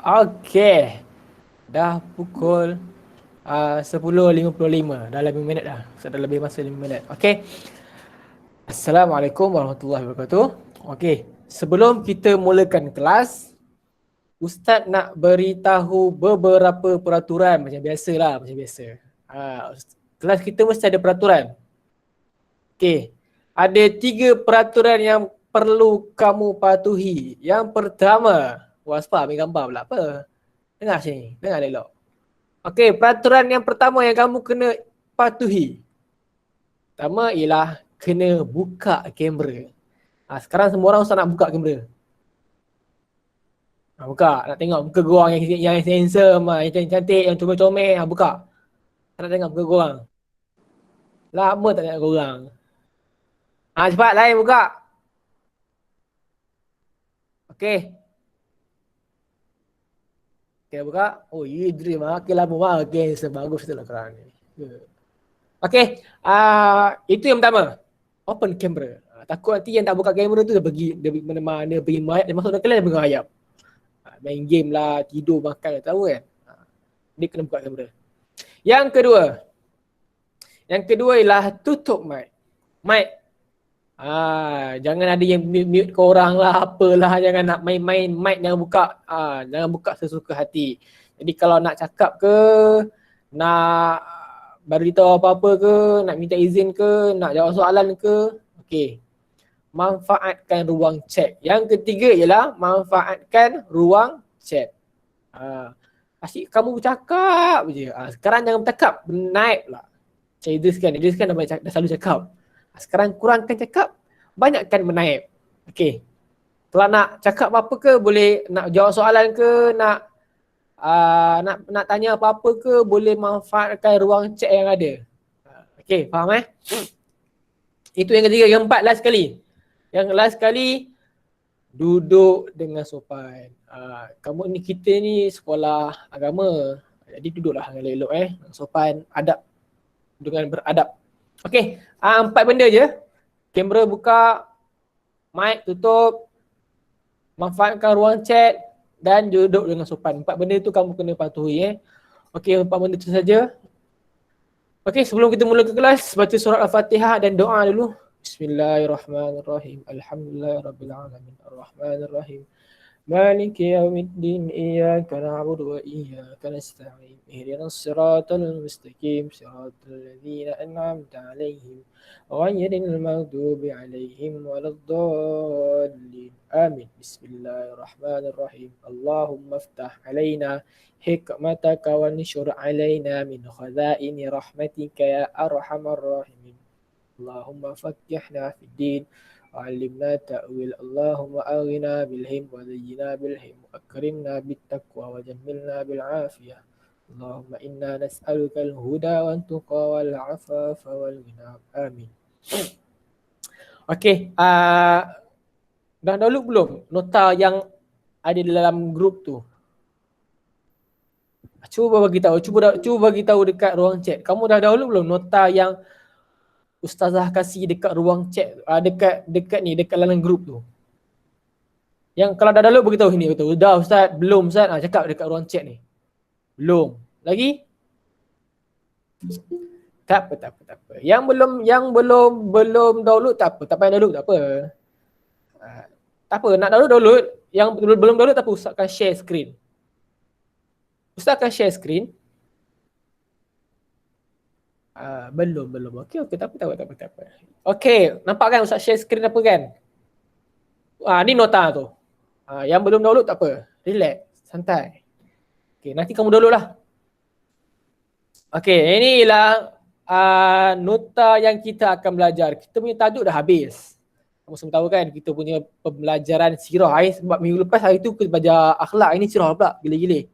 Okey. Dah pukul 10.55. Dah lebih minit dah. Sudah lebih masa 5 minit. Okey. Assalamualaikum warahmatullahi wabarakatuh. Okey. Sebelum kita mulakan kelas, Ustaz nak beritahu beberapa peraturan macam biasalah, macam biasa. Kelas kita mesti ada peraturan. Okey. Ada 3 peraturan yang perlu kamu patuhi. Yang pertama, waspa ambil gambar pula apa? Dengar sini, dengar elok. Okey, peraturan yang pertama yang kamu kena patuhi. Pertama ialah kena buka kamera. Sekarang semua orang Ustaz nak buka kamera. Buka, nak tengok muka korang yang handsome, yang cantik, yang comel-comel, buka. Nak tengok muka korang. Lama tak tengok korang. Cepat lain buka. Okey. Okey, buka. Oh, Idris makin lama makin sebagus tu lah korang ni. Okey, itu yang pertama. Open camera. Takut nanti yang tak buka kamera tu dia pergi mana-mana, pergi mayat, dia masuk dalam kelas dia berayap. Main game lah, tidur, makan, tak tahu kan. Dia kena buka kamera. Yang kedua ialah tutup mic. Mic. Jangan ada yang mute korang lah, apalah, jangan nak main-main mic, jangan buka sesuka hati. Jadi kalau nak cakap ke, nak beritahu apa-apa ke, nak minta izin ke, nak jawab soalan ke, okey. Manfaatkan ruang chat. Yang ketiga ialah manfaatkan ruang chat. Asyik kamu bercakap je. Sekarang jangan bercakap, naik pula. Macam Idris kan dah selalu cakap. Sekarang kurangkan cakap, banyakkan menaip. Okey. Kalau nak cakap apa-apa ke, boleh nak jawab soalan ke, nak tanya apa-apa ke, boleh manfaatkan ruang chat yang ada. Okey, faham Itu yang ketiga. Yang empat, last sekali, duduk dengan sopan. Kamu ni, kita ni sekolah agama, jadi duduklah dengan elok sopan, adab, dengan beradab. Okey, 4 benda je. Kamera buka, mic tutup, manfaatkan ruang chat dan duduk dengan sopan. 4 benda tu kamu kena patuhi Okey, 4 benda tu saja. Okey, sebelum kita mula ke kelas, baca surat Al-Fatihah dan doa dulu. Bismillahirrahmanirrahim. Alhamdulillahirabbil alamin. Arrahmanirrahim. Maliki yaumiddin. Iyyaka na'budu wa iyyaka nasta'in. Ihdinas siratal mustaqim. Siratal ladzina an'amta 'alaihim ghairil maghdubi 'alaihim waladdallin. Amin. Bismillahirrahmanirrahim. Allahumma iftah 'alaina hikmataka wa nshur 'alaina min khazaini rahmatika ya arhamar rahimin. Allahumma fattihna fid din wa'allimna ta'wil. Allahumma aghina bilhim wa zayyina bilhim wa akrimna bittaqwa wa jammilna bil afiyah. Allahumma inna nas'aluka al-huda wa tuqa wal afafa wal ghina. Amin. Okey, dah download belum nota yang ada dalam grup tu? Cuba bagi tahu dekat ruang chat. Kamu dah download belum nota yang Ustazah kasih dekat ruang chat, dekat dalam grup tu? Yang kalau dah download beritahu sini betul. Dah Ustaz, belum Ustaz. Cakap dekat ruang chat ni. Belum. Lagi? Tak apa. Yang belum download tak apa. Tak payah download tak apa. Tak apa, nak download. Yang belum download tak apa, Ustaz akan share screen. Ustaz akan share screen. Belum. Okey, tak apa. Okey, nampak kan Ustaz share screen apa kan? Ni nota tu. Yang belum download tak apa. Relax, santai. Okey, nanti kamu download lah. Okey, inilah nota yang kita akan belajar. Kita punya tajuk dah habis. Kamu semua tahu kan kita punya pembelajaran sirah sebab minggu lepas hari tu kita belajar akhlak, ini sirah pula, gila-gila.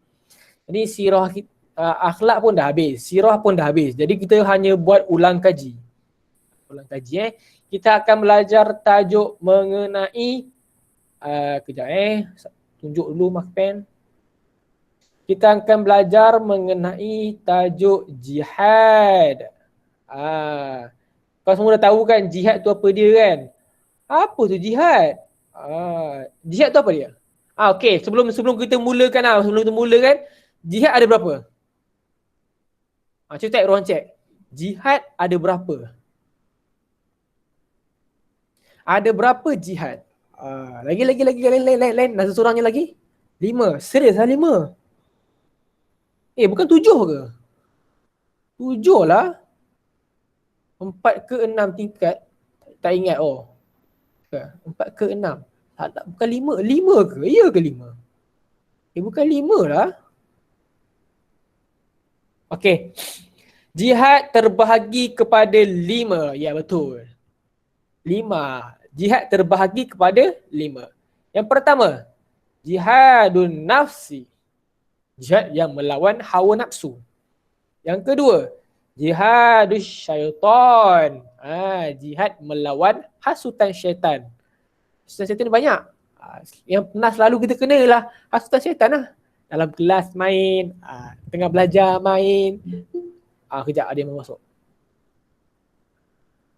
Jadi sirah akhlak pun dah habis, sirah pun dah habis. Jadi kita hanya buat ulang kaji. Kita akan belajar tajuk mengenai kejap tunjuk dulu mark pen. Kita akan belajar mengenai tajuk jihad. Kau semua dah tahu kan jihad tu apa dia kan? Apa tu jihad? Jihad tu apa dia? Okey, sebelum kita mulakan sebelum kita mulakan, jihad ada berapa? Cuba ruang cek. Jihad ada berapa? Ada berapa jihad? Lain. Nasa seorangnya lagi? 5. Serius 5? Bukan 7 ke? 7 lah. 4 ke 6 tingkat. Tak ingat 4 ke 6. Tak, bukan 5. 5 ke? Ya ke 5? Bukan 5 lah. Okey. Jihad terbahagi kepada 5. Ya, betul. 5. Jihad terbahagi kepada 5. Yang pertama, jihadun nafsi. Jihad yang melawan hawa nafsu. Yang kedua, jihadus syaitan. Jihad melawan hasutan syaitan. Hasutan syaitan banyak. Yang pernah selalu kita kena lah hasutan syaitan lah. Dalam kelas main, tengah belajar main. Kejap ada yang masuk.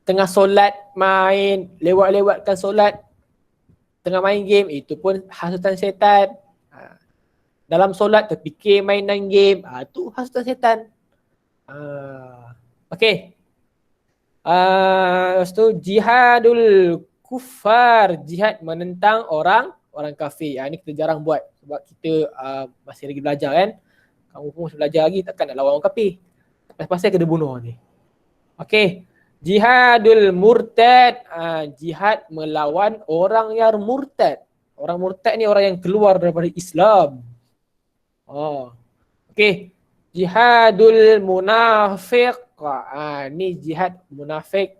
Tengah solat main, lewat-lewatkan solat. Tengah main game, itu pun hasutan syaitan. Dalam solat terfikir mainan game, tu hasutan syaitan. Okey. Lepas tu jihadul kufar, jihad menentang orang kafir. Ini kita jarang buat sebab kita masih lagi belajar kan. Kamu pun masih belajar lagi, takkan nak lawan orang kafir. Pasal kena bunuh ni. Okey. Jihadul murtad, jihad melawan orang yang murtad. Orang murtad ni orang yang keluar daripada Islam. Okey. Jihadul munafiq. Ni jihad munafik.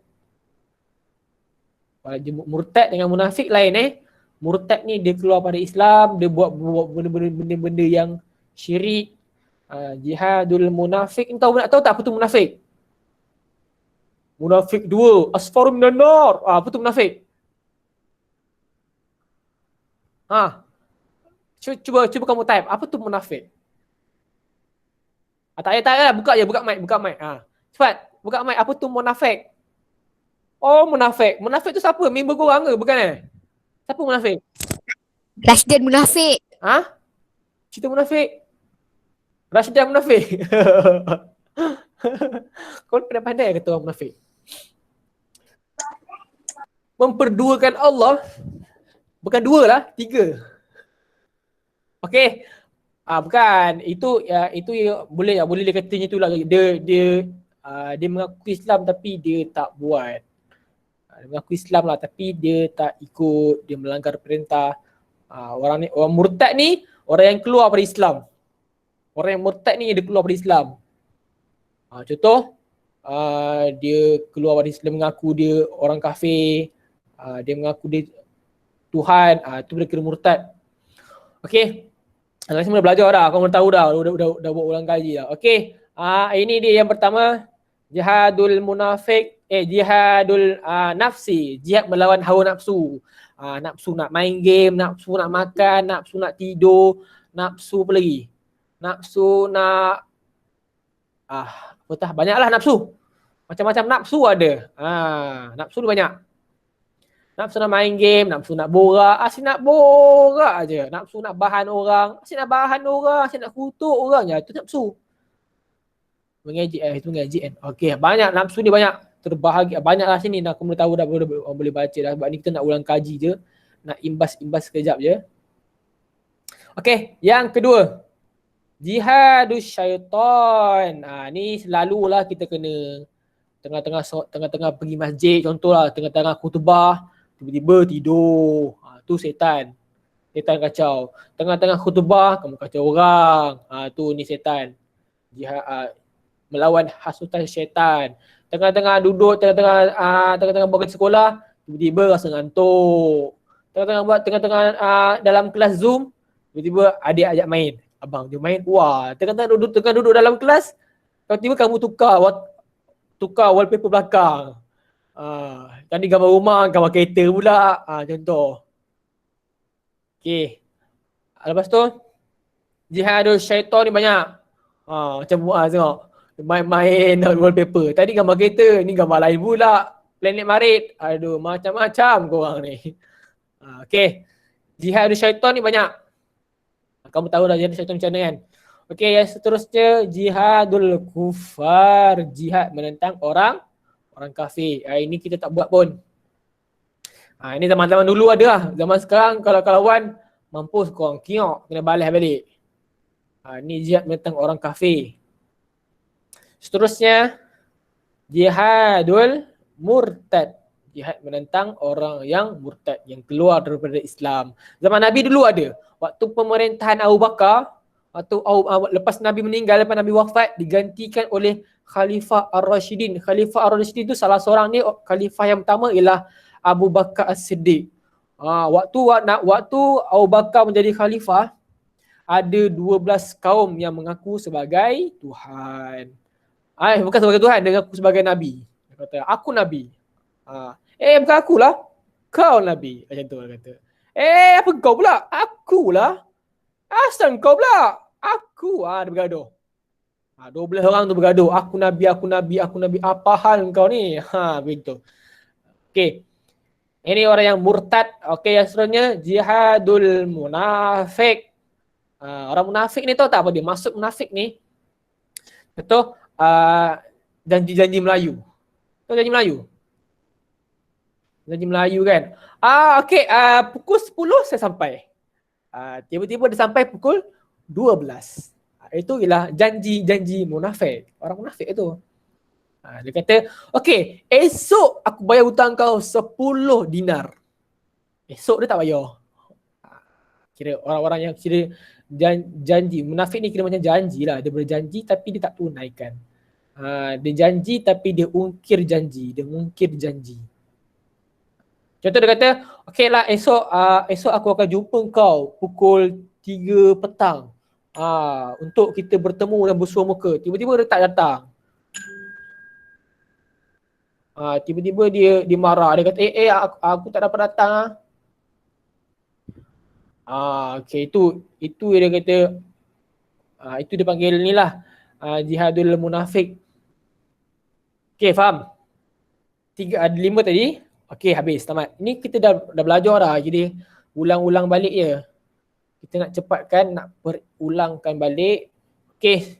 Murtad dengan munafik lain Murtad ni dia keluar pada Islam, dia buat benda-benda yang syirik. Jihadul munafik. Tahu tak apa tu munafik? Munafik 2, asfaru minan nar. Apa tu munafik? Cuba kamu type. Apa tu munafik? Tak payah, buka mic. Cepat, buka mic. Apa tu munafik? Munafik. Munafik tu siapa? Member korang ke? Bukan Siapa munafik? Rashdan munafik. Cerita munafik. Rashdan munafik. Kau pandai kata orang munafik. Memperduakan Allah. Bukan 2 lah, 3. Okey. Bukan. Itu boleh dia katanya itulah. Dia mengaku Islam tapi dia tak buat. Dia mengaku Islam lah tapi dia tak ikut, dia melanggar perintah. Orang murtad ni orang yang keluar dari Islam. Orang yang murtad ni dia keluar dari Islam. Contoh, dia keluar dari Islam, mengaku dia orang kafir, dia mengaku dia Tuhan, tu dia kira murtad. Okey. Saya semua dah belajar dah, kau tahu dah, dah buat ulang kaji dah. Okey. Ini dia yang pertama, jihadul munafik, jihadul nafsi, jihad melawan hawa nafsu. Nafsu nak main game, nafsu nak makan, nafsu nak tidur, nafsu apa lagi? Nafsu nak banyaklah nafsu. Macam-macam nafsu ada. Nafsu ni banyak. Nafsu nak main game, nafsu nak borak, asyik nak borak je. Nafsu nak bahan orang, asyik nak kutuk orang je. Itu nafsu. Mengejek itu mengejek kan. Okey, banyak nafsu ni banyak. Terbahagia banyaklah sini, aku boleh tahu dah, boleh baca dah. Sebab ni kita nak ulang kaji je. Nak imbas sekejap je. Okey, yang kedua. Jihadus syaitan. Ni selalulah kita kena tengah-tengah pergi masjid, contohlah tengah-tengah khutbah tiba-tiba tidur. Tu setan. Setan kacau. Tengah-tengah khutbah kamu kacau orang. Tu ni setan. Jihad melawan hasutan syaitan. Tengah-tengah duduk, tengah-tengah buat sekolah, tiba-tiba rasa ngantuk. Tengah-tengah dalam kelas Zoom, tiba-tiba adik ajak main. Abang jom main. Tengah duduk dalam kelas, tiba-tiba kamu tukar wallpaper belakang. Tadi gambar rumah, gambar kereta pula. Contoh. Okey. Lepas tu, jihadul syaitan ni banyak. Macam Muaz tengok. Main-main wallpaper. Tadi gambar kereta, ni gambar lain pula. Planet Marit. Aduh, macam-macam korang ni. Okey. Jihadul syaitan ni banyak. Kamu tahu dah jenis syaitan macam mana kan? Okey, yang seterusnya jihadul kufar, jihad menentang orang kafir. Ini kita tak buat pun. Ini zaman-zaman dulu ada lah. Zaman sekarang kalau kawan mampus korang kiok, kena balas balik. Ini jihad menentang orang kafir. Seterusnya jihadul murtad, jihad menentang orang yang murtad, yang keluar daripada Islam. Zaman Nabi dulu ada. Waktu pemerintahan Abu Bakar, lepas Nabi meninggal, lepas Nabi wafat, digantikan oleh Khalifah Ar-Rashidin. Khalifah Ar-Rashidin itu salah seorang ni, khalifah yang pertama ialah Abu Bakar As-Siddiq. Waktu Abu Bakar menjadi khalifah, ada 12 kaum yang mengaku sebagai Tuhan. Bukan sebagai Tuhan, dia mengaku sebagai Nabi. Dia kata, aku Nabi. Bukan akulah, kau Nabi. Macam tu dia kata. Apa kau pula? Akulah. Asal kau pula? Aku. Dia bergaduh. 12 orang tu bergaduh. Aku Nabi, aku Nabi, aku Nabi. Apa hal kau ni? Begitu. Okey. Ini orang yang murtad. Okey, yang seterusnya jihadul munafik. Orang munafik ni tahu tak apa dia? Masuk munafik ni, betul? Janji-janji Melayu. Tahu janji Melayu? Janji Melayu kan? Okey, pukul 10 saya sampai. Tiba-tiba dia sampai pukul 12. Itu ialah janji-janji munafik. Orang munafik itu. Dia kata, okey, esok aku bayar hutang kau 10 dinar. Esok dia tak bayar. Kira orang-orang yang kira janji. Munafik ni kira macam janji lah. Dia berjanji tapi dia tak tunaikan. Dia janji tapi dia ungkir janji. Dia mungkir janji. Contoh dia kata, okey lah esok aku akan jumpa kau pukul 3 petang. Untuk kita bertemu dan bersua muka. Tiba-tiba dia tak datang. Tiba-tiba dia marah. Dia kata, aku tak dapat datang. Okey, itu dia kata, itu dia panggil ni lah, jihadul munafik. Okey, faham? 5 tadi. Okey, habis, tamat. Ini kita dah belajar dah, jadi ulang-ulang balik je. Kita nak cepatkan, nak berulangkan balik. Okey,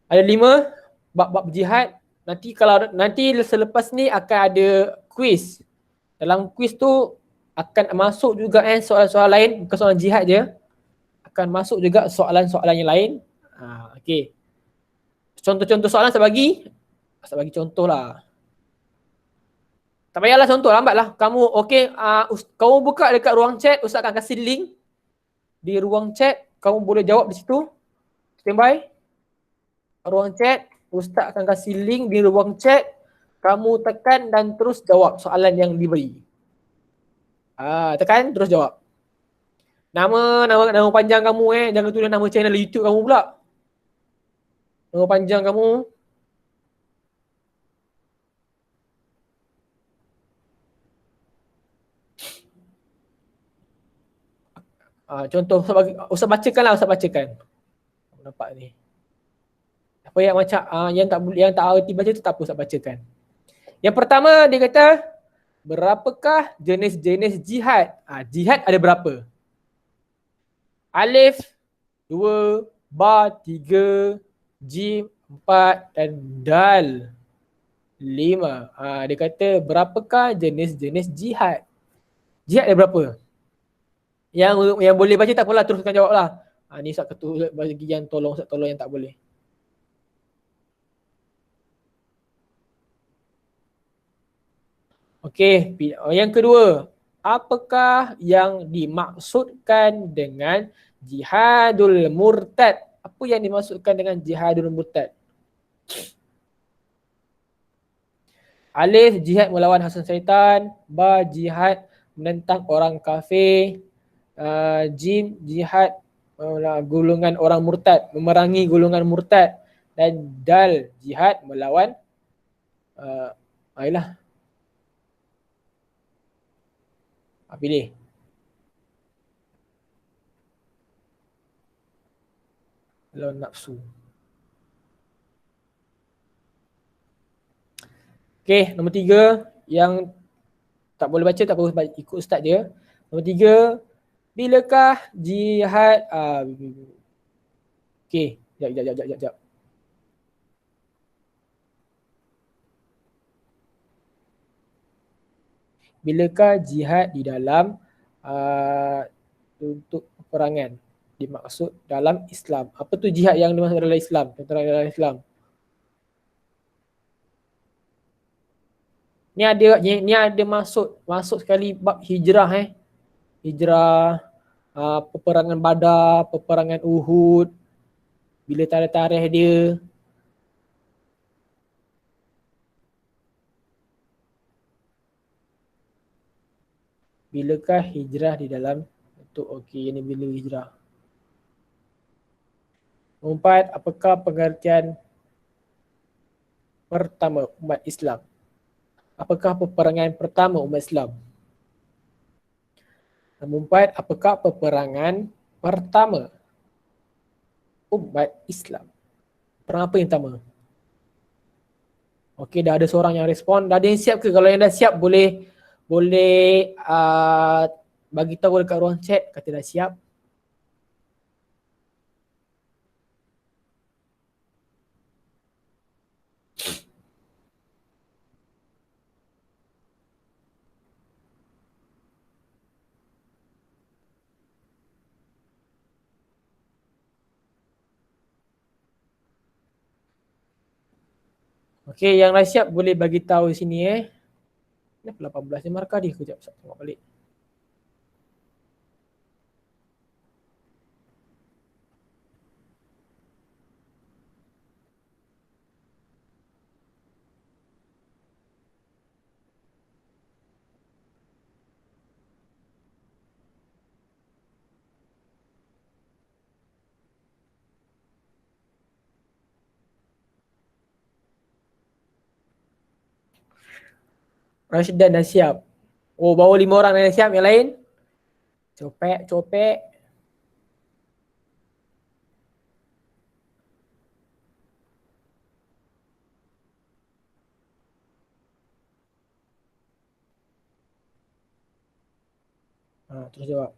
ada 5 bab-bab jihad. Nanti selepas ni akan ada quiz. Dalam quiz tu akan masuk juga soalan-soalan lain, bukan soalan jihad je. Akan masuk juga soalan-soalan yang lain. Okey. Contoh-contoh soalan saya bagi contoh lah. Tak payahlah contoh, lambat lah. Kamu okey, kamu buka dekat ruang chat, Ustaz akan kasih link di ruang chat, kamu boleh jawab di situ. Standby. Ruang chat, Ustaz akan kasih link di ruang chat, kamu tekan dan terus jawab soalan yang diberi. Tekan terus jawab. Nama panjang kamu jangan tulis nama channel YouTube kamu pula. Nama panjang kamu. Contoh Ustaz bacakan. Nampak ni. Apa yang macam yang tak erti baca tu tak apa Ustaz bacakan. Yang pertama dia kata, berapakah jenis-jenis jihad? Jihad ada berapa? Alif 2, Ba 3, Jim 4 dan Dal 5. Dia kata berapakah jenis-jenis jihad? Jihad ada berapa? Yang boleh baca tak apalah, teruskan jawab lah. Ni Ustaz ketua bagi yang tolong yang tak boleh. Okey, yang kedua, apakah yang dimaksudkan dengan jihadul murtad? Apa yang dimaksudkan dengan jihadul murtad? Alif, jihad melawan hasan syaitan. Ba, jihad menentang orang kafir. Jim, jihad golongan orang murtad, memerangi golongan murtad. Dan Dal, jihad melawan ayolah. Pilih. Lawan nafsu. Okey, nombor 3 yang tak boleh baca tak apa, ikut Ustaz je. Nombor 3, Bilakah jihad okey, jap. Bilakah jihad di dalam untuk peperangan dimaksud dalam Islam? Apa tu jihad yang dimaksud dalam Islam? Tentera dalam Islam. Ni ada masuk sekali bab hijrah Hijrah, peperangan Badar, peperangan Uhud. Bila tarikh-tarikh dia. Bilakah hijrah di dalam untuk okey, ini bila hijrah. 4. Apakah pengertian pertama umat Islam? Apakah peperangan pertama umat Islam? Nombor 4. Apakah peperangan pertama umat Islam? Perang apa yang pertama? Okey, dah ada seorang yang respon. Dah ada yang siap ke? Kalau yang dah siap boleh bagi tahu dekat ruang chat kata dah siap. Okey, yang dah siap boleh bagi tahu sini Kenapa 18 ni markah dia? Kejap, saya tengok balik. Rashidan dah siap. Oh, baru 5 orang dah siap. Yang lain? Copek. Terus jawab.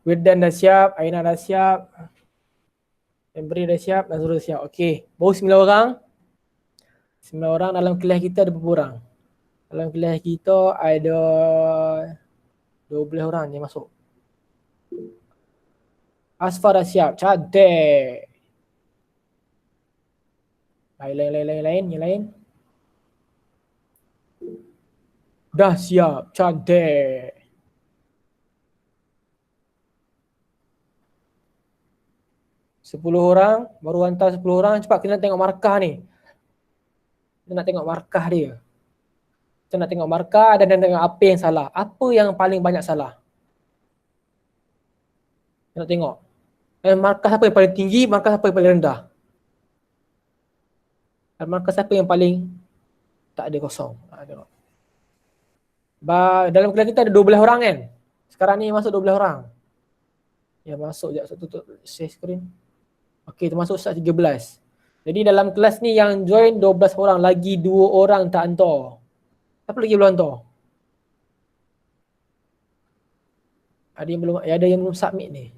Wirdan dah siap, Aina dah siap, Embry dah siap, Nazrul dah siap. Okey, baru 9 orang. 9 orang dalam kelas kita ada berapa orang? Dalam kelas kita ada 12 orang yang masuk. Asfar dah siap, cantik. Lain. Dah siap, cantik. Sepuluh orang, baru hantar 10 orang. Cepat kita nak tengok markah ni. Kita nak tengok markah dia. Kita nak tengok markah dan tengok apa yang salah. Apa yang paling banyak salah. Kita nak tengok. Markah siapa yang paling tinggi, markah siapa yang paling rendah. Dan markah siapa yang paling tak ada kosong. Tengok. Dalam kelas kita ada 12 orang kan. Sekarang ni masuk 12 orang. Ya masuk sekejap, tutup share screen. Okey, termasuk Ustaz 13. Jadi dalam kelas ni yang join 12 orang, lagi 2 orang tak hantar. Siapa lagi belum hantar? Ada yang belum submit ni.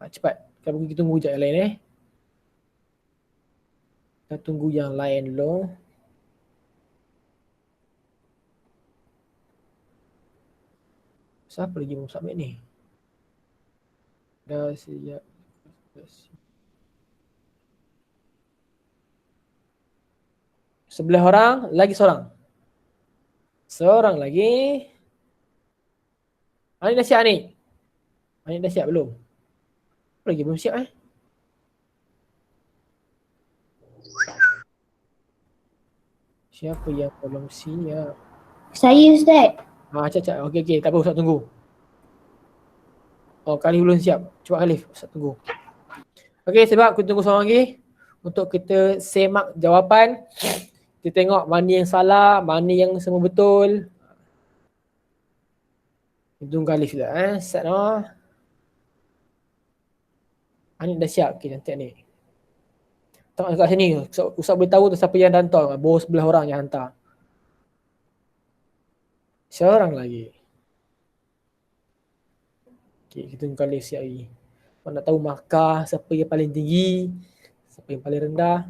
Cepat, kita tunggu sekejap yang lain Kita tunggu yang lain dulu. Siapa lagi belum submit ni? Dah siap. 11 orang, lagi seorang. Seorang lagi. Ani dah siap ni? Ani dah siap belum? Apa lagi belum siap Siapa yang belum siap? Saya Ustaz. Cak. Okey. Tak apa, Ustaz tunggu. Oh, Khalif belum siap. Cepat Khalif, Ustaz tunggu. Okey, sebab aku tunggu seorang lagi. untuk kita semak jawapan. Kita tengok mana yang salah, mana yang semua betul. Hidung galis pula Set Anik dah siap. Okay, nanti Anik. Tengok dekat sini. Ustaz boleh tahu tu siapa yang hantar. Bawa sebelah orang yang hantar. Seorang lagi. Okay, kita kali siap lagi. Kalau nak tahu markah siapa yang paling tinggi, siapa yang paling rendah.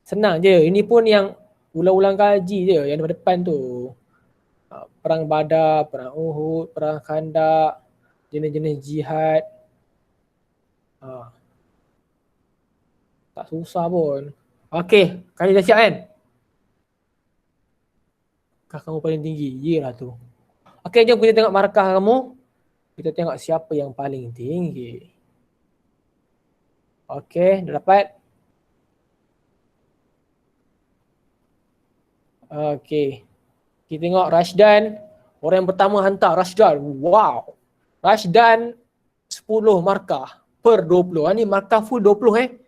Senang je. Ini pun yang ulang-ulang kaji je yang depan tu. Perang Badar, perang Uhud, perang Khandaq, jenis-jenis jihad. Tak susah pun. Okey, kali dah siap kan? Markah kamu paling tinggi. Yelah tu. Okey, jom kita tengok markah kamu. Kita tengok siapa yang paling tinggi. Okey, dah dapat? Okey. Kita tengok Rashdan. Orang yang pertama hantar Rashdan. Wow. Rashdan 10 markah per 20. Ni markah full 20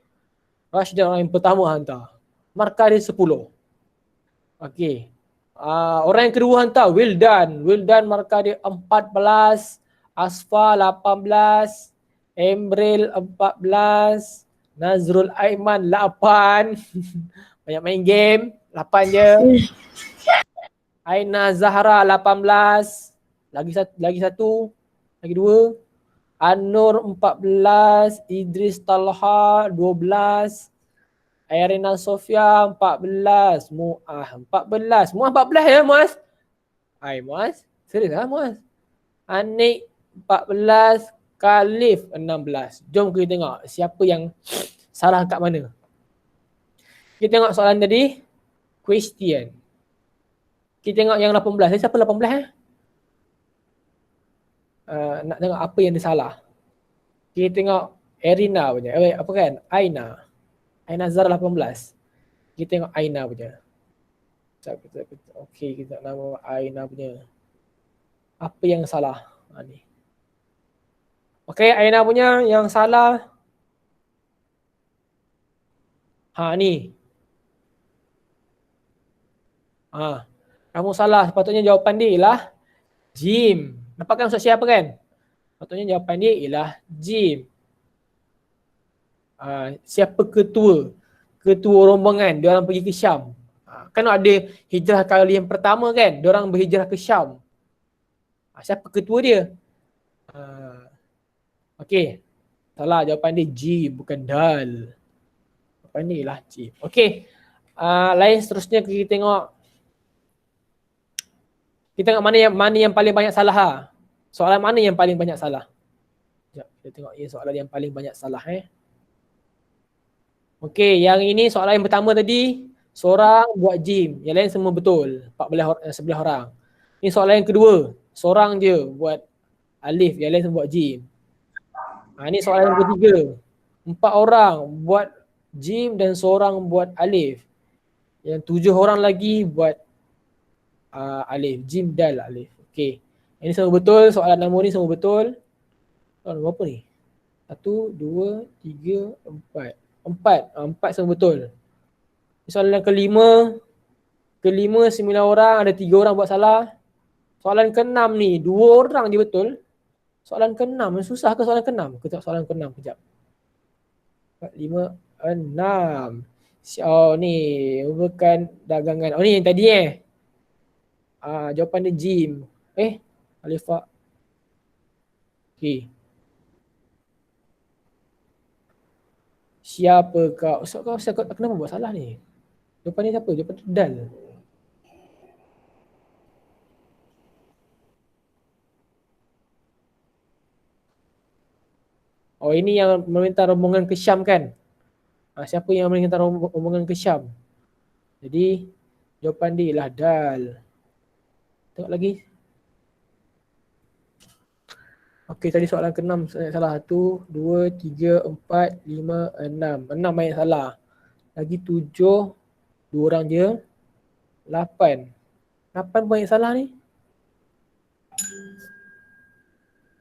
Rashdan orang yang pertama hantar. Markah dia 10. Okey. Orang yang kedua hantar Wildan. Wildan markah dia 14. Asfa 18. Emril 14. Nazrul Aiman 8. Banyak main game. 8 je. Aina Zahra 18. Lagi satu. Lagi dua. Anur 14. Idris Talha 12. Irina Sofia 14. Muah 14. Muah 14 ya Muaz? Hai Muaz. Serius lah Muaz? Anik 14. Khalif 16. Jom kita tengok siapa yang salah kat mana. Kita tengok soalan tadi. Question. Kita tengok yang 18. Siapa 18 nak tengok apa yang dia salah. Kita tengok Erina punya. Apa kan? Aina. Aina Zara 18. Kita tengok Aina punya. Okey, kita nama Aina punya. Apa yang salah? Ni. Okey, Aina punya yang salah. Ni. Kamu salah. Sepatutnya jawapan dia ialah Jim. Dapatkan Ustaz siapa kan? Sepatutnya jawapan dia ialah Jim. Siapa ketua? Ketua rombongan. Dia orang pergi ke Syam. Kan ada hijrah kali yang pertama kan? Dia orang berhijrah ke Syam. Siapa ketua dia? Okey. Salah, jawapan dia Jim bukan Dal. Jawapan dia ialah Jim. Okey. Lain seterusnya kita tengok. Kita tengok mana yang paling banyak salah Soalan mana yang paling banyak salah? Sekejap, kita tengok soalan yang paling banyak salah Okey, yang ini soalan yang pertama tadi seorang buat gym, yang lain semua betul. 11 orang. Ini soalan yang kedua, seorang je buat alif, yang lain semua buat gym. Ini soalan yang ketiga. 4 orang buat gym dan seorang buat alif. Yang 7 orang lagi buat alif, jim dal alif. Okey. Ini semua betul, soalan nombor ni semua betul. Soalan berapa ni? 1, 2, 3, 4. 4 semua betul. Soalan yang kelima 9 orang, ada 3 orang buat salah. Soalan ke-6 ni 2 orang je betul. Soalan ke-6, susah ke soalan ke-6? Kita tengok soalan ke-6 kejap. 4, 5, 6. Oh ni bukan dagangan. Oh ni yang tadi jawapan dia Jim. Alifah. Okey. Siapa kau? Kenapa buat salah ni? Jawapan ni siapa? Jawapan tu Dal. Oh ini yang meminta rombongan ke Syam kan? Siapa yang meminta rombongan ke Syam? Jadi jawapan dia ialah Dal. Tengok lagi. Okey, tadi soalan ke-6 salah. 1, 2, 3, 4, 5, 6. 6 banyak salah. Lagi 7, 2 orang je. 8. 8 banyak salah ni.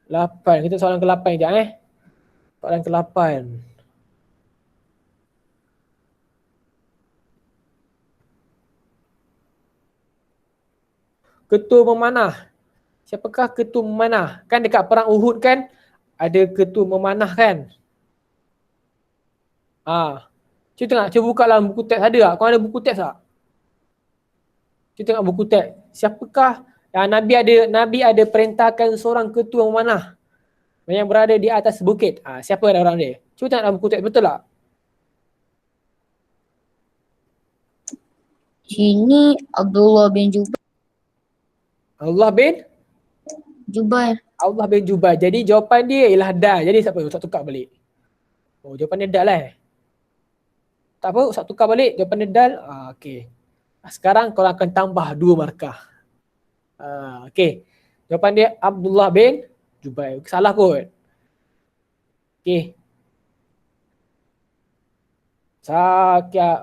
8. Kita soalan ke-8 sekejap Soalan ke-8. Ketua memanah. Siapakah ketua memanah? Kan dekat perang Uhud kan ada ketua memanah kan? Cuba buka dalam buku teks ada tak? Kau ada buku teks tak? Cuba tengok buku teks. Siapakah Nabi ada perintahkan seorang ketua memanah yang berada di atas bukit. Siapa ada orang dia? Cuba tengok dalam buku teks, betul tak? Sini Abdullah bin Allah bin Jubair. Jubair. Jadi jawapan dia ialah dal. Jadi siapa? Ustaz tukar balik. Jawapan dia dal Tak apa, Ustaz tukar balik. Jawapan dia dal. Okey. Sekarang korang akan tambah 2 markah. Okey. Jawapan dia Abdullah bin Jubair. Salah kot. Okey.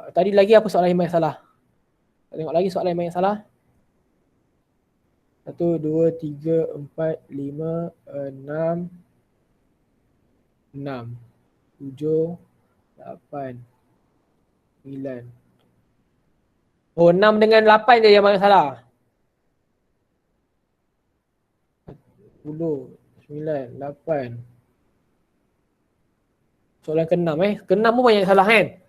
Tadi lagi apa soalan yang salah? Tengok lagi soalan yang salah. 1, 2, 3, 4, 5, 6, 7, 8, 9. 6 dengan 8 je yang salah. 10, 9, 8. Soalan ke-6 Ke-6 pun banyak salah kan?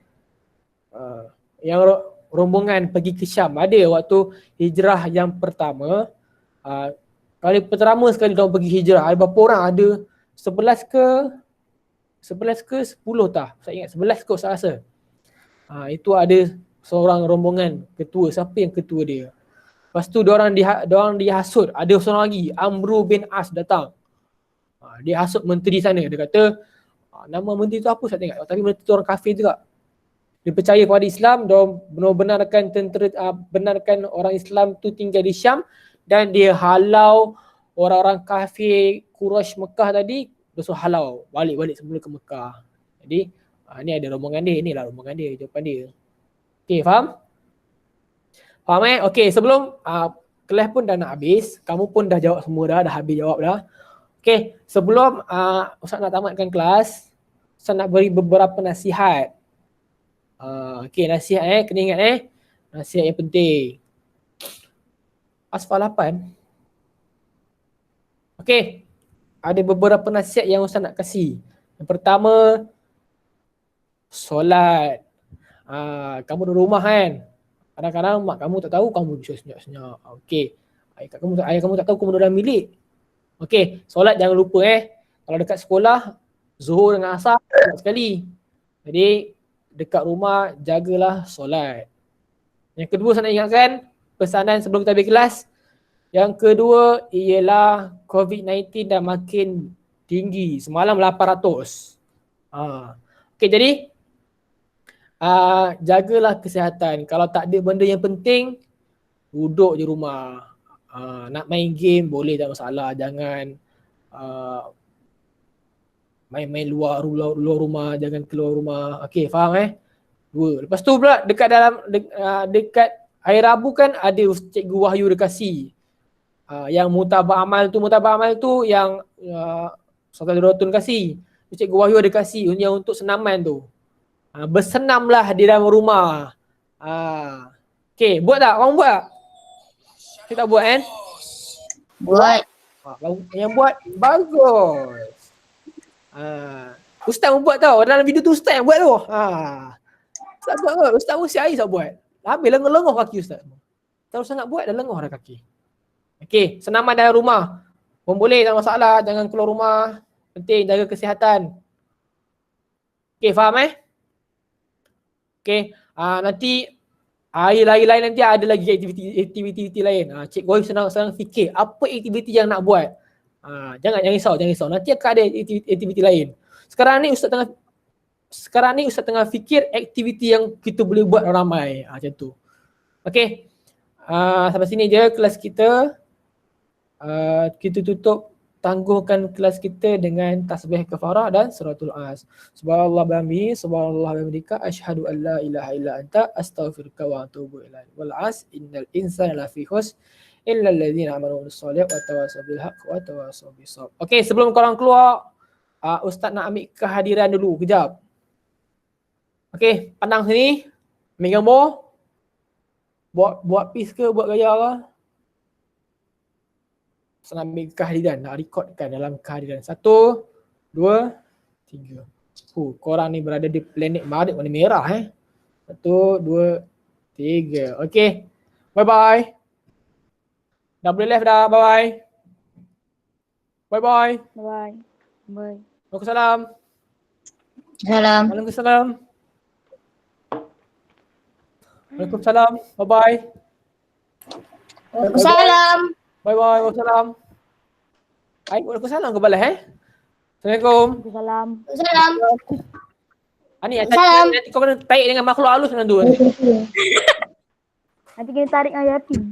Yang rombongan pergi ke Syam. Ada waktu hijrah yang pertama. Kali pertama sekali diorang pergi hijrah. Ada berapa orang? Ada 11 ke 10 tak? Saya ingat 11 kot saya rasa. Itu ada seorang rombongan ketua. Siapa yang ketua dia? Lepas tu diorang dihasut. Ada seorang lagi, Amru bin As datang. Dia hasut menteri sana. Dia kata, nama menteri tu apa saya tengok. Tapi menteri tu orang kafir juga. Dia percaya kepada Islam, dia benarkan orang Islam tu tinggal di Syam dan dia halau orang-orang kafir Quraisy Mekah tadi, dia suruh halau balik semula ke Mekah. Jadi ni ada rombongan dia, inilah rombongan dia, jawapan dia. Okey, faham? Faham Okey, sebelum kelas pun dah nak habis, kamu pun dah jawab semua dah habis jawab dah. Okey, sebelum Ustaz nak tamatkan kelas, Ustaz nak beri beberapa nasihat. Okey, nasihat kena ingat nasihat yang penting. Asfal 8. Okey, ada beberapa nasihat yang Ustaz nak kasih. Yang pertama, solat. Kamu di rumah kan, kadang-kadang mak kamu tak tahu kamu senyap-senyap. Okey, ayah kamu tak tahu kamu dalam bilik. Okey, solat jangan lupa Kalau dekat sekolah, Zuhur dengan Asar sekali. Jadi dekat rumah jagalah solat. Yang kedua saya nak ingatkan pesanan sebelum kita habis kelas. Yang kedua ialah COVID-19 dah makin tinggi. Semalam 800. Okey, jadi jagalah kesihatan. Kalau tak ada benda yang penting, duduk je rumah. Nak main game boleh, tak masalah. Jangan main luar rumah, jangan keluar rumah. Okey, faham 2. Lepas tu pula dekat hari Rabu kan ada Cikgu Wahyu dia kasih yang mutabak amal tu yang Ustaz Rotun kasih. Cikgu Wahyu ada kasih yang untuk senaman tu. Bersenamlah di dalam rumah. Okey, buat tak? Korang buat tak? Kita tak buat Buat. Yang buat bagus. Ustaz pun buat tau. Dalam video tu Ustaz yang buat tu. Ustaz buat kot. Ustaz pun siap air Ustaz buat. Habis lengoh-lengoh kaki Ustaz. Kalau Ustaz nak buat dah lengoh dah kaki. Okey, senaman dalam rumah. Pun boleh, tak masalah. Jangan keluar rumah. Penting jaga kesihatan. Okey, faham Okey, nanti hari lain nanti ada lagi aktiviti lain. Cikgu Wahyu senang fikir apa aktiviti yang nak buat. Jangan risau. Nanti akan ada aktiviti lain. Sekarang ni Ustaz tengah fikir aktiviti yang kita boleh buat ramai. Macam tu. Okey. Sampai sini je kelas kita. Kita tutup, tangguhkan kelas kita dengan tasbih kafarah dan suratul as. Subhanallah bihamdihi, subhanallah bihamdika, asyhadu an la ilaha illa anta, astaghfiruka wa atubu ilaik. Wal as innal insana lafi khusr illal ladzina amanu bis solihat wa tawassaw bil haqq wa tawassaw bis sabr. Okey, sebelum korang keluar, ustaz nak ambil kehadiran dulu kejap. Okey, pandang sini. Ambil gambar. Buat piece ke, buat gaya ke? Ustaz nak ambil kehadiran, nak recordkan dalam kehadiran. 1, 2, 3. Korang ni berada di planet Marikh warna merah 1, 2, 3. Okey. Bye-bye. Dah boleh left dah. Bye-bye. Bye-bye. Bye. Bye. Waalaikumsalam. Salam. Waalaikumsalam. Waalaikumsalam. Bye-bye. Salam. Bye-bye. Waalaikumsalam. Waalaikumsalam ke balas Assalamualaikum. Salam. Salam. Ani Salam. nanti kau kena tarik dengan makhluk halus dengan tu. Nanti kena tarik dengan yatim.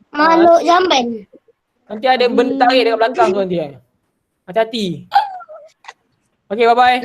Makhluk jamban. Nanti ada benda tarik dekat belakang tu nanti. Hati-hati. Okey, bye-bye.